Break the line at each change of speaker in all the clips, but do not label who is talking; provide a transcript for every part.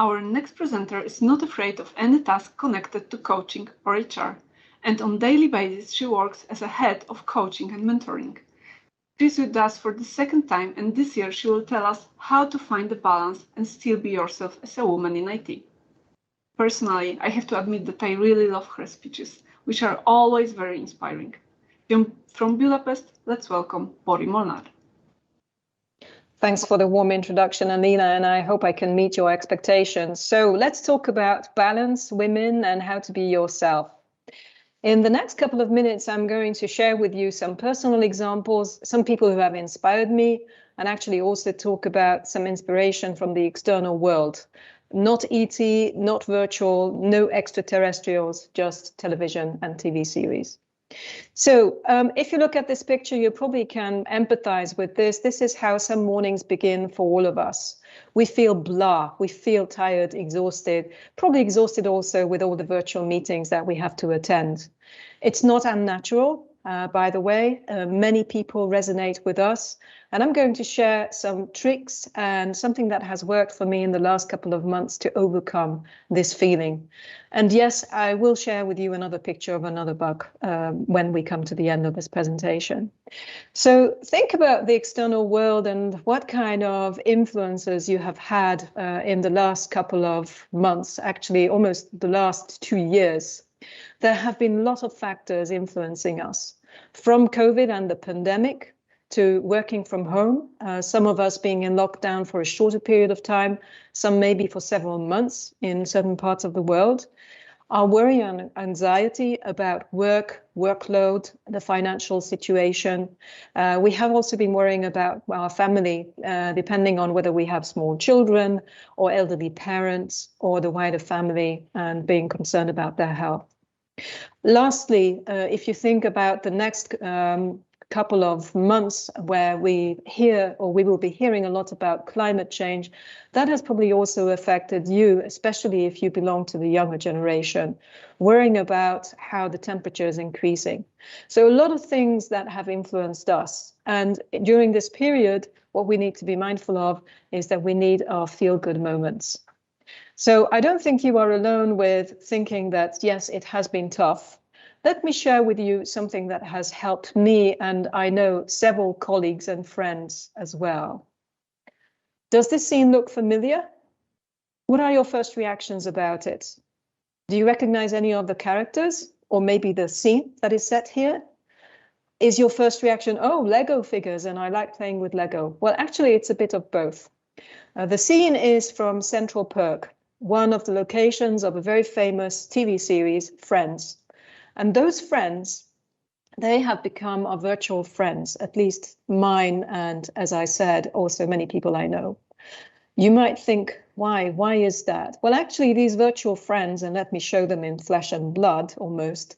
Our next presenter is not afraid of any task connected to coaching or HR, and on daily basis she works as a head of coaching and mentoring. She's with us for the second time, and this year she will tell us how to find the balance and still be yourself as a woman in IT. Personally, I have to admit that I really love her speeches, which are always very inspiring. From Budapest, let's welcome Bori Molnár.
Thanks for the warm introduction, Alina, and I hope I can meet your expectations. So let's talk about balance, women, and how to be yourself. In the next couple of minutes, I'm going to share with you some personal examples, some people who have inspired me, and actually also talk about some inspiration from the external world. Not ET, not virtual, no extraterrestrials, just television and TV series. So if you look at this picture, you probably can empathize with this. This is how some mornings begin for all of us. We feel blah, we feel tired, exhausted, probably exhausted also with all the virtual meetings that we have to attend. It's not unnatural, by the way. Many people resonate with us. And I'm going to share some tricks and something that has worked for me in the last couple of months to overcome this feeling. And yes, I will share with you another picture of another bug when we come to the end of this presentation. So think about the external world and what kind of influences you have had in the last couple of months, actually almost the last 2 years. There have been a lot of factors influencing us, from COVID and the pandemic to working from home, some of us being in lockdown for a shorter period of time, some maybe for several months in certain parts of the world. Our worry and anxiety about work, workload, the financial situation. We have also been worrying about our family, depending on whether we have small children or elderly parents or the wider family, and being concerned about their health. Lastly, if you think about the next couple of months where we will be hearing a lot about climate change, that has probably also affected you, especially if you belong to the younger generation, worrying about how the temperature is increasing. So a lot of things that have influenced us. And during this period, what we need to be mindful of is that we need our feel-good moments. So I don't think you are alone with thinking that, yes, it has been tough. Let me share with you something that has helped me, and I know several colleagues and friends as well. Does this scene look familiar? What are your first reactions about it? Do you recognize any of the characters, or maybe the scene that is set here? Is your first reaction, oh, Lego figures, and I like playing with Lego? Well, actually, it's a bit of both. The scene is from Central Perk, one of the locations of a very famous TV series, Friends. And those friends, they have become our virtual friends, at least mine, and as I said, also many people I know. You might think, why? Why is that? Well, actually, these virtual friends, and let me show them in flesh and blood almost,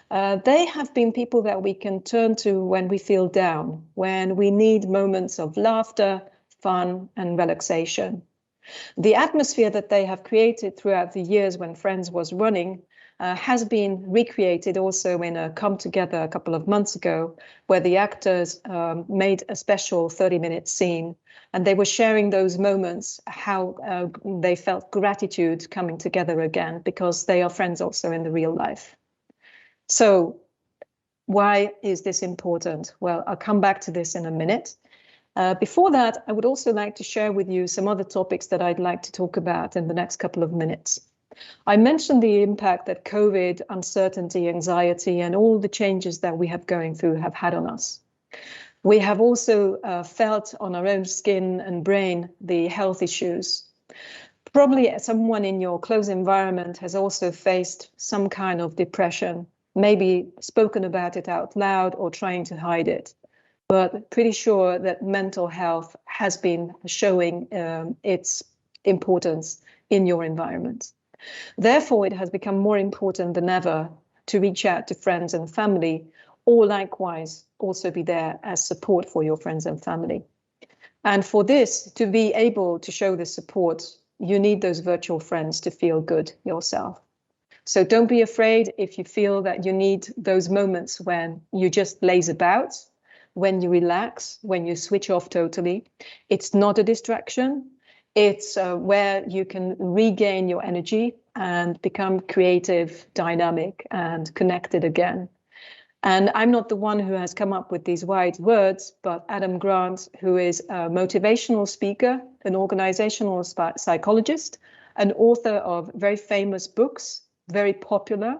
they have been people that we can turn to when we feel down, when we need moments of laughter, fun, and relaxation. The atmosphere that they have created throughout the years when Friends was running has been recreated also in a come together a couple of months ago, where the actors made a special 30-minute scene, and they were sharing those moments, how they felt gratitude coming together again, because they are friends also in the real life. So why is this important? Well, I'll come back to this in a minute. Before that, I would also like to share with you some other topics that I'd like to talk about in the next couple of minutes. I mentioned the impact that COVID, uncertainty, anxiety, and all the changes that we have going through have had on us. We have also felt on our own skin and brain the health issues. Probably someone in your close environment has also faced some kind of depression, maybe spoken about it out loud or trying to hide it. But pretty sure that mental health has been showing its importance in your environment. Therefore, it has become more important than ever to reach out to friends and family, or likewise also be there as support for your friends and family. And for this, to be able to show the support, you need those virtual friends to feel good yourself. So don't be afraid if you feel that you need those moments when you just laze about, when you relax, when you switch off totally. It's not a distraction. It's where you can regain your energy and become creative, dynamic, and connected again. And I'm not the one who has come up with these wide words, but Adam Grant, who is a motivational speaker, an organizational psychologist, an author of very famous books, very popular,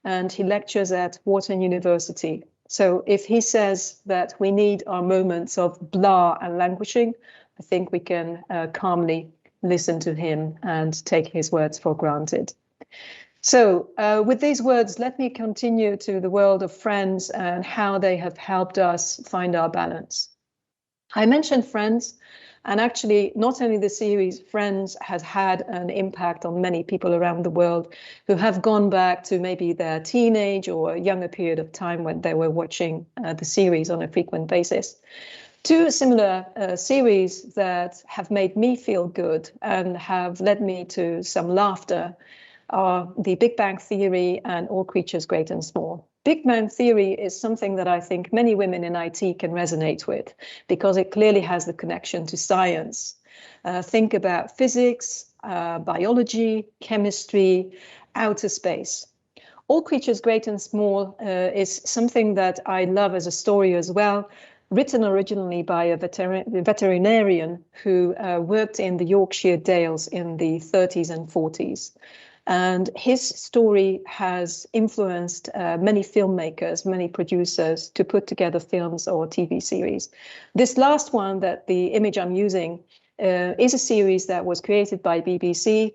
and he lectures at Wharton University. So if he says that we need our moments of blah and languishing, I think we can calmly listen to him and take his words for granted. So with these words, let me continue to the world of Friends and how they have helped us find our balance. I mentioned Friends, and actually not only the series Friends has had an impact on many people around the world who have gone back to maybe their teenage or younger period of time when they were watching the series on a frequent basis. Two similar series that have made me feel good and have led me to some laughter are The Big Bang Theory and All Creatures Great and Small. Big Bang Theory is something that I think many women in IT can resonate with because it clearly has the connection to science. Think about physics, biology, chemistry, outer space. All Creatures Great and Small is something that I love as a story as well, written originally by a veterinarian who worked in the Yorkshire Dales in the 30s and 40s. And his story has influenced many filmmakers, many producers to put together films or TV series. This last one, that the image I'm using, is a series that was created by BBC.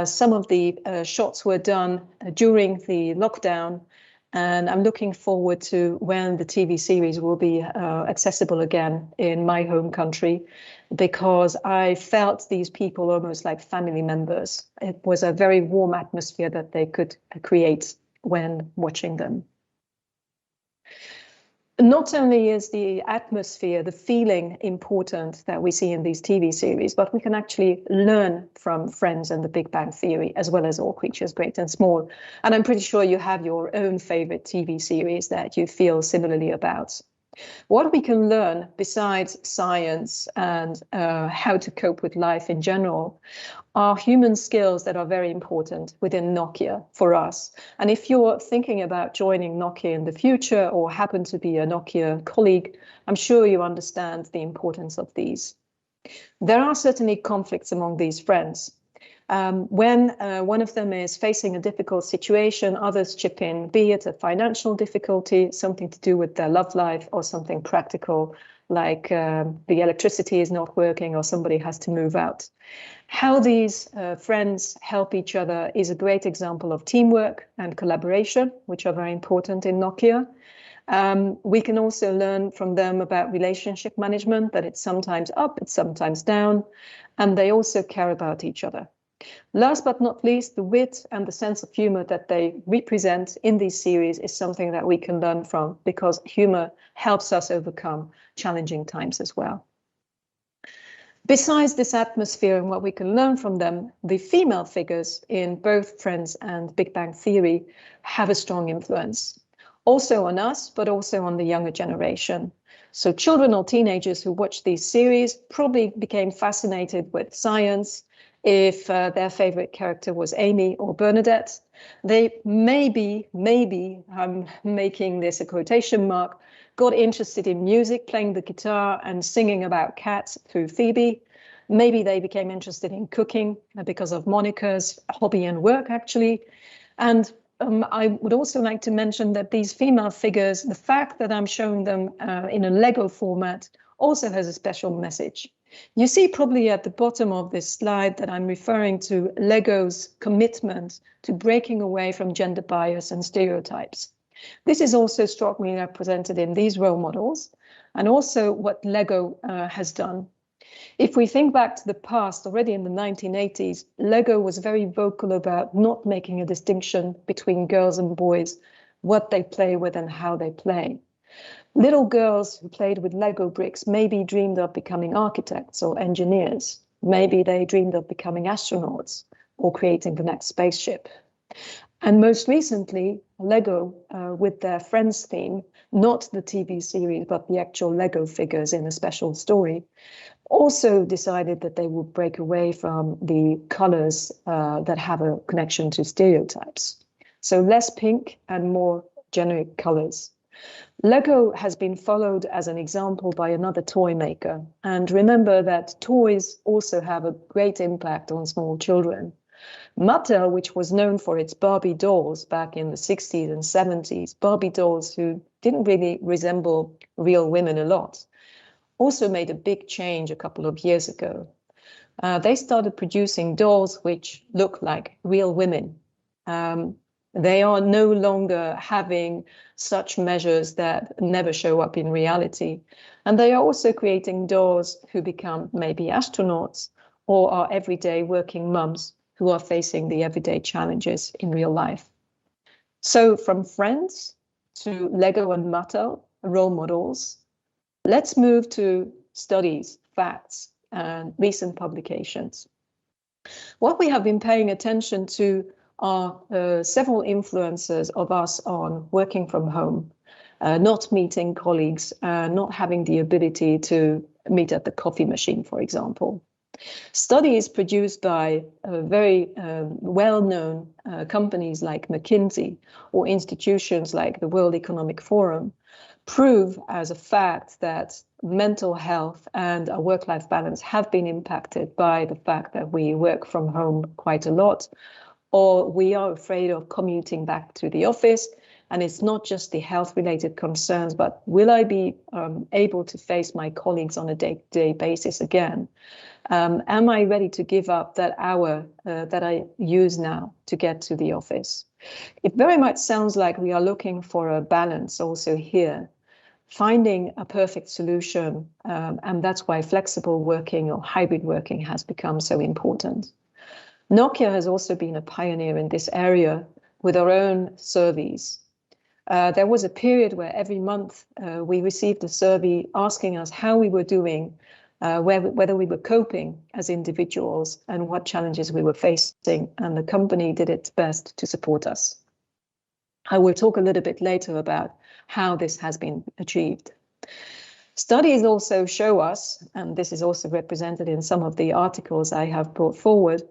Some of the shots were done during the lockdown, and I'm looking forward to when the TV series will be accessible again in my home country, because I felt these people almost like family members. It was a very warm atmosphere that they could create when watching them. Not only is the atmosphere, the feeling important that we see in these TV series, but we can actually learn from Friends and The Big Bang Theory, as well as All Creatures Great and Small. And I'm pretty sure you have your own favorite TV series that you feel similarly about. What we can learn besides science and how to cope with life in general are human skills that are very important within Nokia for us. And if you're thinking about joining Nokia in the future or happen to be a Nokia colleague, I'm sure you understand the importance of these. There are certainly conflicts among these friends. When one of them is facing a difficult situation, others chip in, be it a financial difficulty, something to do with their love life, or something practical like the electricity is not working or somebody has to move out. How these friends help each other is a great example of teamwork and collaboration, which are very important in Nokia. We can also learn from them about relationship management, that it's sometimes up, it's sometimes down, and they also care about each other. Last but not least, the wit and the sense of humor that they represent in these series is something that we can learn from, because humor helps us overcome challenging times as well. Besides this atmosphere and what we can learn from them, the female figures in both Friends and Big Bang Theory have a strong influence, also on us, but also on the younger generation. So children or teenagers who watch these series probably became fascinated with science. If their favorite character was Amy or Bernadette, they maybe, I'm making this a quotation mark, got interested in music, playing the guitar and singing about cats through Phoebe. Maybe they became interested in cooking because of Monica's hobby and work, actually. And I would also like to mention that these female figures, the fact that I'm showing them in a Lego format, also has a special message. You see probably at the bottom of this slide that I'm referring to Lego's commitment to breaking away from gender bias and stereotypes. This is also strongly represented in these role models, and also what Lego has done. If we think back to the past, already in the 1980s, Lego was very vocal about not making a distinction between girls and boys, what they play with and how they play. Little girls who played with Lego bricks maybe dreamed of becoming architects or engineers. Maybe they dreamed of becoming astronauts or creating the next spaceship. And most recently, Lego, with their Friends theme, not the TV series, but the actual Lego figures in a special story, also decided that they would break away from the colors that have a connection to stereotypes. So less pink and more generic colors. Lego has been followed as an example by another toy maker. And remember that toys also have a great impact on small children. Mattel, which was known for its Barbie dolls back in the 60s and 70s, Barbie dolls who didn't really resemble real women a lot, also made a big change a couple of years ago. They started producing dolls which look like real women. They are no longer having such measures that never show up in reality. And they are also creating dolls who become maybe astronauts or are everyday working mums who are facing the everyday challenges in real life. So from Friends to Lego and Mattel, role models, let's move to studies, facts, and recent publications. What we have been paying attention to are several influences of us on working from home, not meeting colleagues, not having the ability to meet at the coffee machine, for example. Studies produced by very well-known companies like McKinsey or institutions like the World Economic Forum prove as a fact that mental health and our work-life balance have been impacted by the fact that we work from home quite a lot, or we are afraid of commuting back to the office. And it's not just the health-related concerns, but will I be able to face my colleagues on a day-to-day basis again? Am I ready to give up that hour that I use now to get to the office? It very much sounds like we are looking for a balance also here, finding a perfect solution. And that's why flexible working or hybrid working has become so important. Nokia has also been a pioneer in this area with our own surveys. There was a period where every month we received a survey asking us how we were doing, whether we were coping as individuals and what challenges we were facing, and the company did its best to support us. I will talk a little bit later about how this has been achieved. Studies also show us, and this is also represented in some of the articles I have brought forward,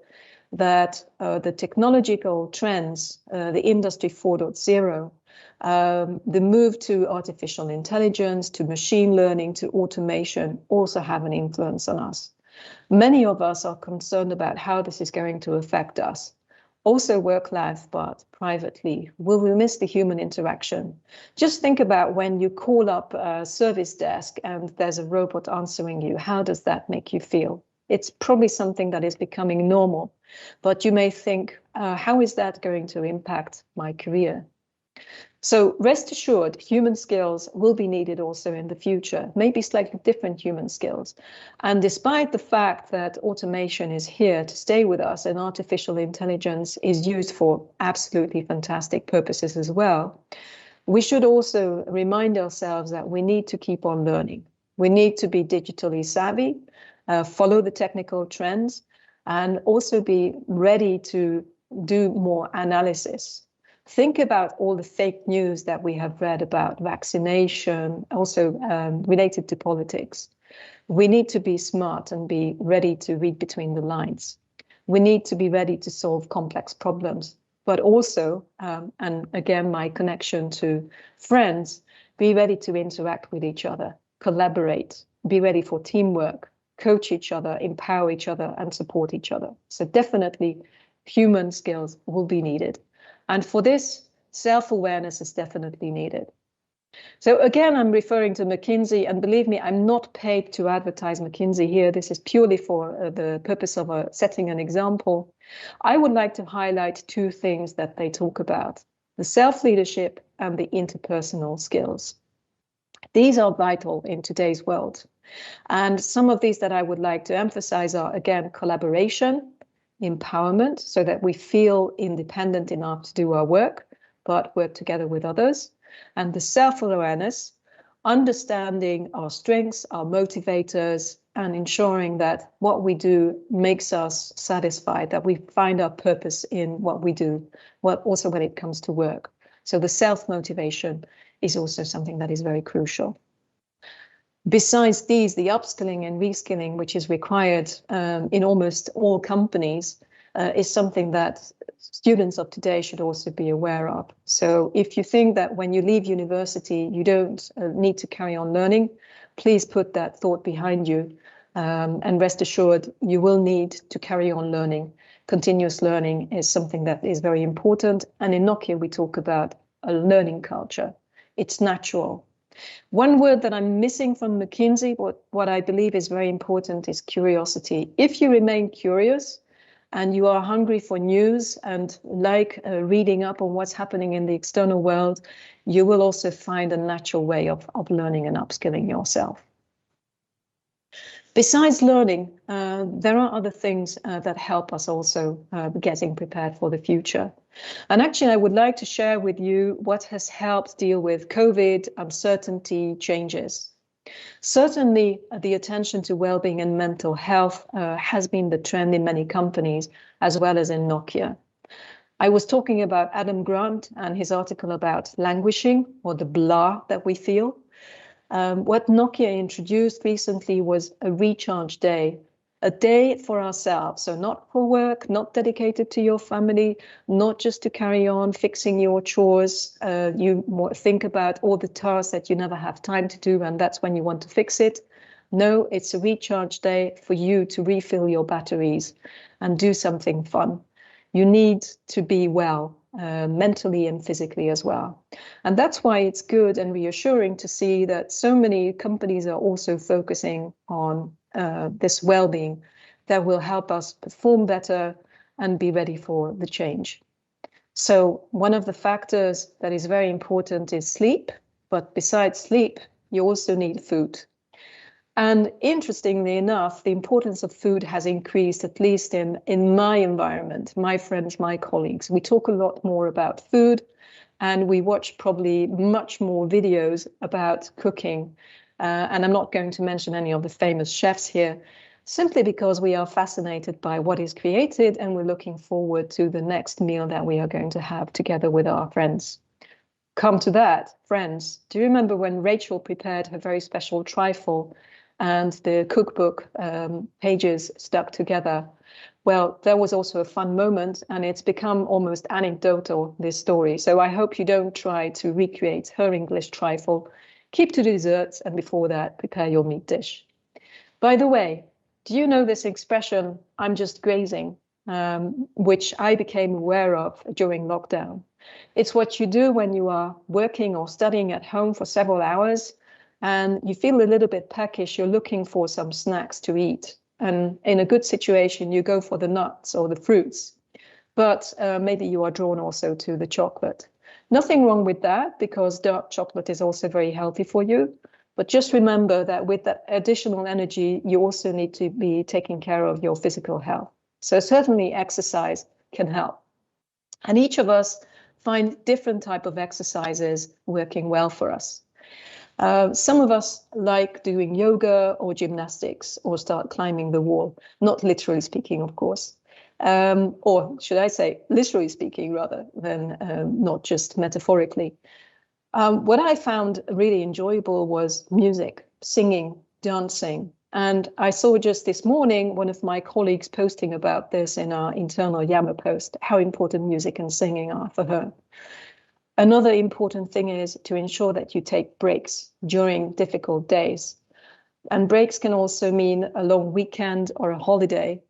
that the technological trends, the Industry 4.0, the move to artificial intelligence, to machine learning, to automation also have an influence on us. Many of us are concerned about how this is going to affect us. Also work life, but privately. Will we miss the human interaction? Just think about when you call up a service desk and there's a robot answering you. How does that make you feel? It's probably something that is becoming normal, but you may think, how is that going to impact my career? So rest assured, human skills will be needed also in the future, maybe slightly different human skills. And despite the fact that automation is here to stay with us and artificial intelligence is used for absolutely fantastic purposes as well, we should also remind ourselves that we need to keep on learning. We need to be digitally savvy, follow the technical trends, and also be ready to do more analysis. Think about all the fake news that we have read about vaccination, also related to politics. We need to be smart and be ready to read between the lines. We need to be ready to solve complex problems, but also, and again, my connection to Friends, be ready to interact with each other, collaborate, be ready for teamwork, coach each other, empower each other, and support each other. So definitely human skills will be needed. And for this, self-awareness is definitely needed. So again, I'm referring to McKinsey, and believe me, I'm not paid to advertise McKinsey here. This is purely for the purpose of setting an example. I would like to highlight two things that they talk about: the self-leadership and the interpersonal skills. These are vital in today's world. And some of these that I would like to emphasize are, again, collaboration, empowerment, so that we feel independent enough to do our work, but work together with others. And the self-awareness, understanding our strengths, our motivators, and ensuring that what we do makes us satisfied, that we find our purpose in what we do, also when it comes to work. So the self-motivation is also something that is very crucial. Besides these, the upskilling and reskilling, which is required in almost all companies, is something that students of today should also be aware of. So if you think that when you leave university, you don't need to carry on learning, please put that thought behind you and rest assured you will need to carry on learning. Continuous learning is something that is very important. And in Nokia, we talk about a learning culture. It's natural. One word that I'm missing from McKinsey, what I believe is very important, is curiosity. If you remain curious and you are hungry for news and like reading up on what's happening in the external world, you will also find a natural way of learning and upskilling yourself. Besides learning, there are other things that help us also getting prepared for the future. And actually, I would like to share with you what has helped deal with COVID, uncertainty, changes. Certainly, the attention to well-being and mental health has been the trend in many companies, as well as in Nokia. I was talking about Adam Grant and his article about languishing, or the blah that we feel. What Nokia introduced recently was a recharge day, a day for ourselves. So not for work, not dedicated to your family, not just to carry on fixing your chores. You think about all the tasks that you never have time to do, and that's when you want to fix it. No, it's a recharge day for you to refill your batteries and do something fun. You need to be well, mentally and physically as well. And that's why it's good and reassuring to see that so many companies are also focusing on this well-being that will help us perform better and be ready for the change. So one of the factors that is very important is sleep, but besides sleep, you also need food. And interestingly enough, the importance of food has increased, at least in my environment, my friends, my colleagues. We talk a lot more about food, and we watch probably much more videos about cooking. And I'm not going to mention any of the famous chefs here, simply because we are fascinated by what is created, and we're looking forward to the next meal that we are going to have together with our friends. Come to that, friends. Do you remember when Rachel prepared her very special trifle and the cookbook pages stuck together? Well, there was also a fun moment, and it's become almost anecdotal, this story. So I hope you don't try to recreate her English trifle. Keep to desserts, and before that, prepare your meat dish. By the way, do you know this expression, I'm just grazing, which I became aware of during lockdown? It's what you do when you are working or studying at home for several hours, and you feel a little bit peckish, you're looking for some snacks to eat. And in a good situation, you go for the nuts or the fruits. But maybe you are drawn also to the chocolate. Nothing wrong with that, because dark chocolate is also very healthy for you. But just remember that with that additional energy, you also need to be taking care of your physical health. So certainly exercise can help. And each of us find different type of exercises working well for us. Some of us like doing yoga or gymnastics or start climbing the wall, not literally speaking, of course. Or should I say, literally speaking rather than not just metaphorically. What I found really enjoyable was music, singing, dancing. And I saw just this morning one of my colleagues posting about this in our internal Yammer post, how important music and singing are for her. Another important thing is to ensure that you take breaks during difficult days. And breaks can also mean a long weekend or a holiday.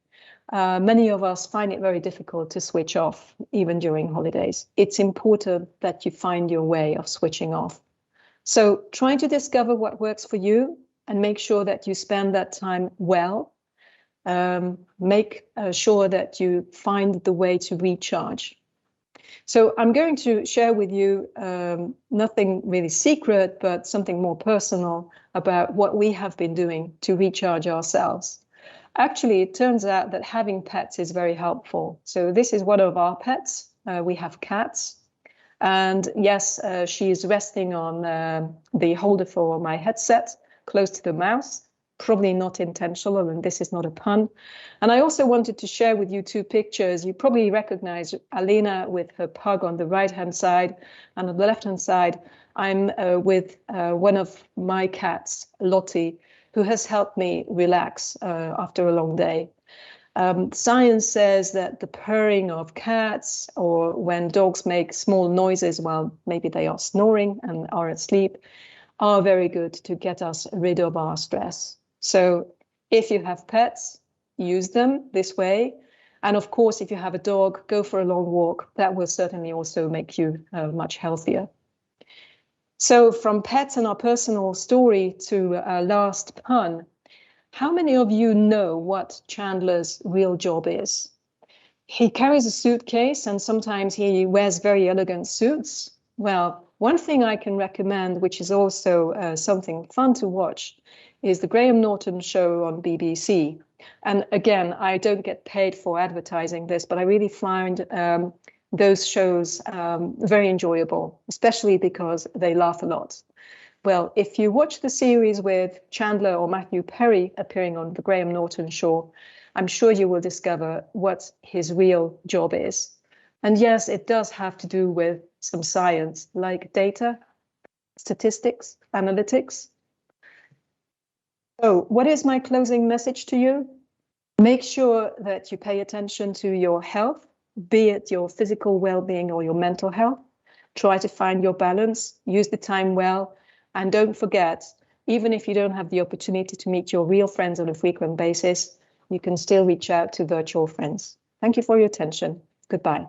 Many of us find it very difficult to switch off, even during holidays. It's important that you find your way of switching off. So try to discover what works for you and make sure that you spend that time well. Make sure that you find the way to recharge. So I'm going to share with you nothing really secret, but something more personal about what we have been doing to recharge ourselves. Actually, it turns out that having pets is very helpful. So this is one of our pets. We have cats. And yes, she is resting on the holder for my headset, close to the mouse. probably not intentional, and this is not a pun. And I also wanted to share with you two pictures. You probably recognize Alina with her pug on the right-hand side, and on the left-hand side, I'm with one of my cats, Lottie, who has helped me relax after a long day. Science says that the purring of cats, or when dogs make small noises while maybe they are snoring and are asleep, are very good to get us rid of our stress. So if you have pets, use them this way. And of course, if you have a dog, go for a long walk. That will certainly also make you much healthier. So from pets and our personal story to our last pun, how many of you know what Chandler's real job is? He carries a suitcase and sometimes he wears very elegant suits. Well, one thing I can recommend, which is also something fun to watch, is the Graham Norton show on BBC. And again, I don't get paid for advertising this, but I really find those shows very enjoyable, especially because they laugh a lot. Well, if you watch the series with Chandler or Matthew Perry appearing on the Graham Norton show, I'm sure you will discover what his real job is. And yes, it does have to do with some science, like data, statistics, analytics. So what is my closing message to you? Make sure that you pay attention to your health, be it your physical well-being or your mental health. Try to find your balance, use the time well, and don't forget, even if you don't have the opportunity to meet your real friends on a frequent basis, you can still reach out to virtual friends. Thank you for your attention. Goodbye.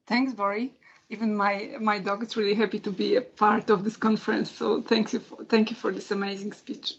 Thanks, Bori. Even my dog is really happy to be a part of this conference. So thank you for this amazing speech.